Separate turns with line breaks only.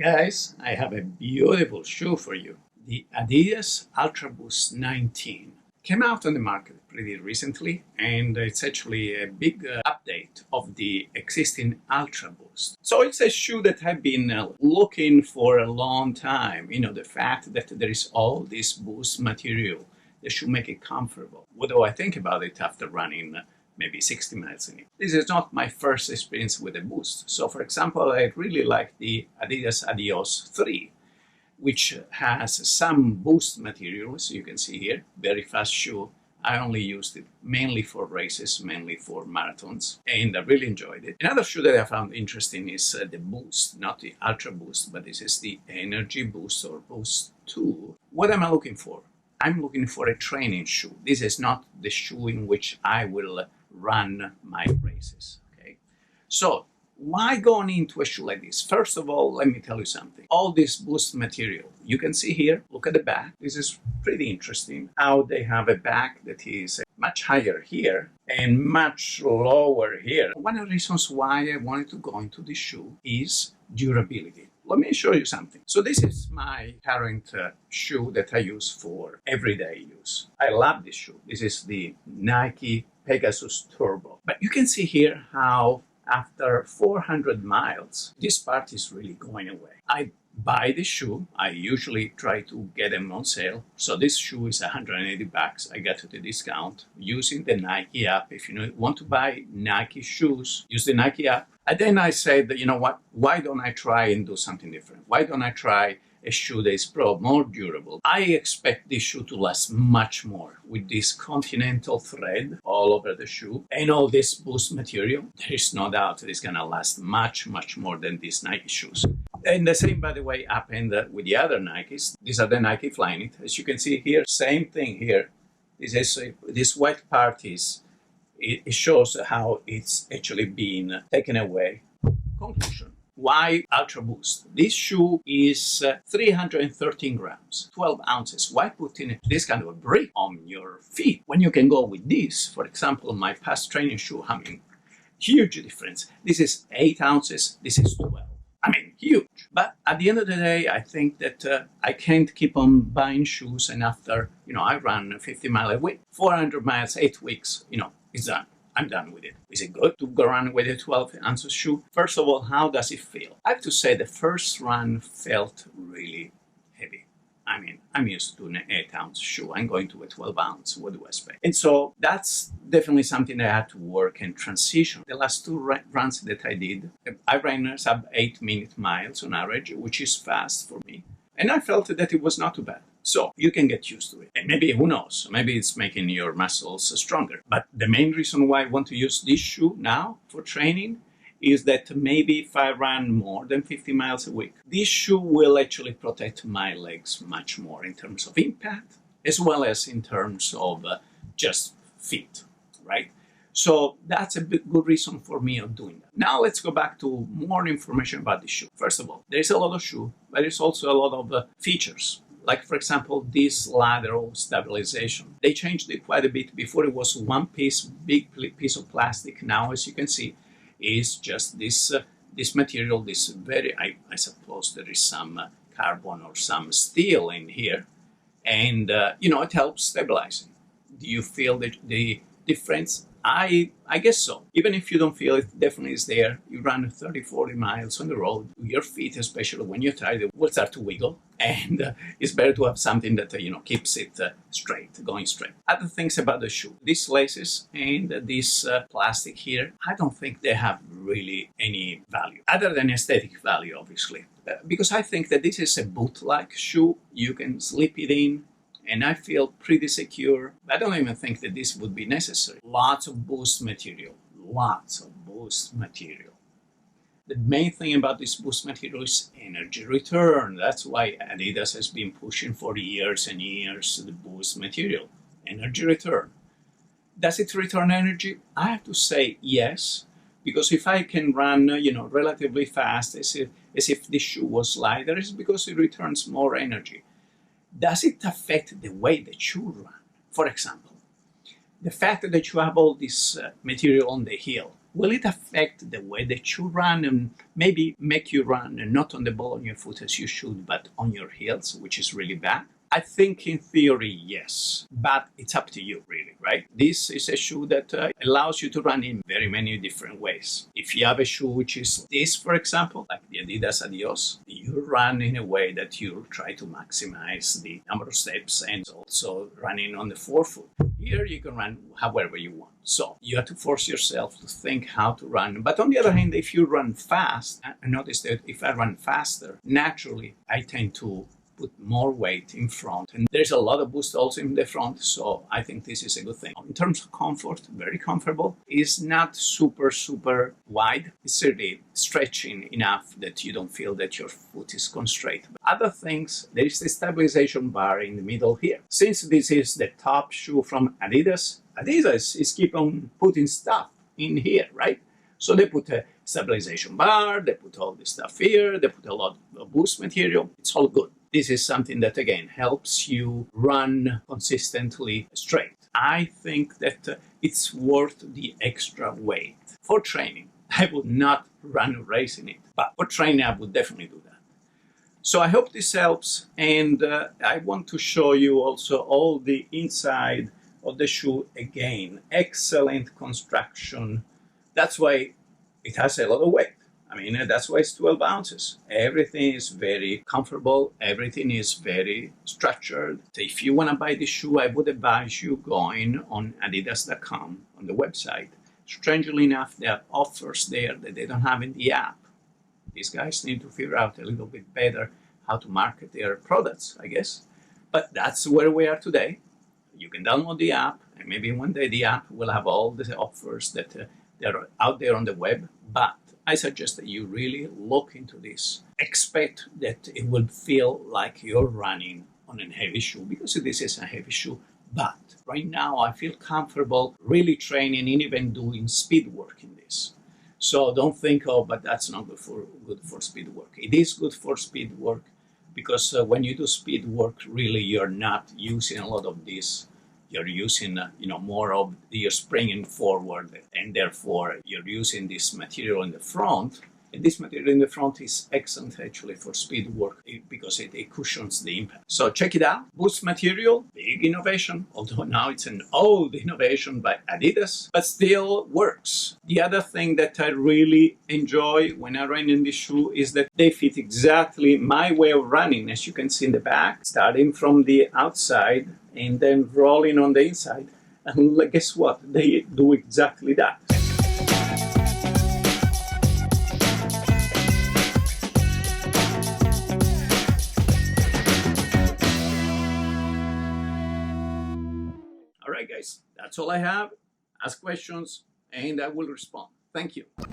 Guys, I have a beautiful shoe for you. The Adidas ultraboost 19 came out on the market pretty recently, and it's actually a big update of the existing ultraboost. So it's a shoe that I've been looking for a long time. You know, the fact that there is all this boost material that should make it comfortable. What do I think about it after running maybe 60 miles in it? This is not my first experience with a boost. So for example, I really like the Adidas Adios 3, which has some boost material, as you can see here. Very fast shoe. I only used it mainly for races, mainly for marathons, and I really enjoyed it. Another shoe that I found interesting is the Boost, not the Ultra Boost, but this is the Energy Boost or Boost 2. What am I looking for? I'm looking for a training shoe. This is not the shoe in which I will run my races, okay? So why going into a shoe like this? First of all, let me tell you something. All this boost material, you can see here, look at the back. This is pretty interesting how they have a back that is much higher here and much lower here. One of the reasons why I wanted to go into this shoe is durability. Let me show you something. So this is my current shoe that I use for everyday use. I love this shoe. This is the Nike Pegasus Turbo. But you can see here how after 400 miles, this part is really going away. I buy this shoe. I usually try to get them on sale. So this shoe is $180. I got it at a discount using the Nike app. If you want to buy Nike shoes, use the Nike app. And then I said, you know what, why don't I try and do something different? Why don't I try a shoe that is more durable? I expect this shoe to last much more with this continental thread all over the shoe and all this boost material. There is no doubt that it's going to last much more than these Nike shoes. And the same, by the way, happened with the other Nikes. These are the Nike Flyknit. As you can see here, same thing here. This white part it shows how it's actually been taken away. Conclusion. Why Ultra Boost? This shoe is 313 grams, 12 ounces. Why putting this kind of a brick on your feet when you can go with this? For example, my past training shoe, I mean, huge difference. This is 8 ounces, this is 12. I mean, huge. But at the end of the day, I think that I can't keep on buying shoes, and after, I run 50 miles a week, 400 miles, 8 weeks, it's done. I'm done with it. Is it good to go run with a 12-ounce shoe? First of all, how does it feel? I have to say the first run felt really heavy. I mean, I'm used to an 8-ounce shoe. I'm going to a 12-ounce. What do I expect? And so that's definitely something I had to work and transition. The last two runs that I did, I ran sub 8-minute miles on average, which is fast for me. And I felt that it was not too bad. So you can get used to it. And maybe, who knows, maybe it's making your muscles stronger. But the main reason why I want to use this shoe now for training is that maybe if I run more than 50 miles a week, this shoe will actually protect my legs much more in terms of impact, as well as in terms of just fit, right? So that's a good reason for me of doing that. Now let's go back to more information about the shoe. First of all, there's a lot of shoe, but there's also a lot of features. Like, for example, this lateral stabilization. They changed it quite a bit. Before it was one piece, big piece of plastic. Now, as you can see, is just this material, this very, I suppose there is some carbon or some steel in here. And, it helps stabilizing. Do you feel the difference? I guess so. Even if you don't feel it, definitely is there. You run 30, 40 miles on the road. Your feet, especially when you're tired, will start to wiggle. And it's better to have something that, keeps it straight, going straight. Other things about the shoe. These laces and this plastic here, I don't think they have really any value. Other than aesthetic value, obviously. Because I think that this is a boot-like shoe. You can slip it in. And I feel pretty secure. I don't even think that this would be necessary. Lots of boost material. The main thing about this boost material is energy return. That's why Adidas has been pushing for years and years the boost material. Energy return. Does it return energy? I have to say yes. Because if I can run, relatively fast, as if this shoe was lighter, it's because it returns more energy. Does it affect the way that you run? For example, the fact that you have all this material on the heel, will it affect the way that you run and maybe make you run not on the ball on your foot as you should, but on your heels, which is really bad? I think in theory, yes, but it's up to you, really, right? This is a shoe that allows you to run in very many different ways. If you have a shoe which is this, for example, like the Adidas Adios, you run in a way that you try to maximize the number of steps and also running on the forefoot. Here you can run however you want. So you have to force yourself to think how to run. But on the other hand, if you run fast, I notice that if I run faster, naturally I tend to put more weight in front, and there's a lot of boost also in the front, so I think this is a good thing. In terms of comfort, very comfortable. It's not super wide. It's certainly stretching enough that you don't feel that your foot is constrained. But other things, there is the stabilization bar in the middle here. Since this is the top shoe from Adidas, Adidas is keep on putting stuff in here, right? So they put a stabilization bar, they put all the stuff here, they put a lot of boost material. It's all good. This is something that, again, helps you run consistently straight. I think that it's worth the extra weight. For training, I would not run a race in it, but for training, I would definitely do that. So I hope this helps, and I want to show you also all the inside of the shoe again. Excellent construction. That's why it has a lot of weight. I mean, that's why it's 12 ounces. Everything is very comfortable. Everything is very structured. So if you want to buy the shoe, I would advise you going on adidas.com on the website. Strangely enough, there are offers there that they don't have in the app. These guys need to figure out a little bit better how to market their products, I guess. But that's where we are today. You can download the app, and maybe one day the app will have all the offers that that are out there on the web. But I suggest that you really look into this. Expect that it will feel like you're running on a heavy shoe, because this is a heavy shoe. But right now I feel comfortable really training and even doing speed work in this. So don't think, oh, but that's not good for speed work. It is good for speed work because when you do speed work, really you're not using a lot of this. You're using, more of you're springing forward, and therefore you're using this material in the front. And this material in the front is excellent actually for speed work because it cushions the impact. So check it out. Boost material, big innovation, although now it's an old innovation by Adidas, but still works. The other thing that I really enjoy when I run in this shoe is that they fit exactly my way of running, as you can see in the back, starting from the outside and then rolling on the inside. And guess what? They do exactly that. All right, guys, that's all I have. Ask questions and I will respond. Thank you.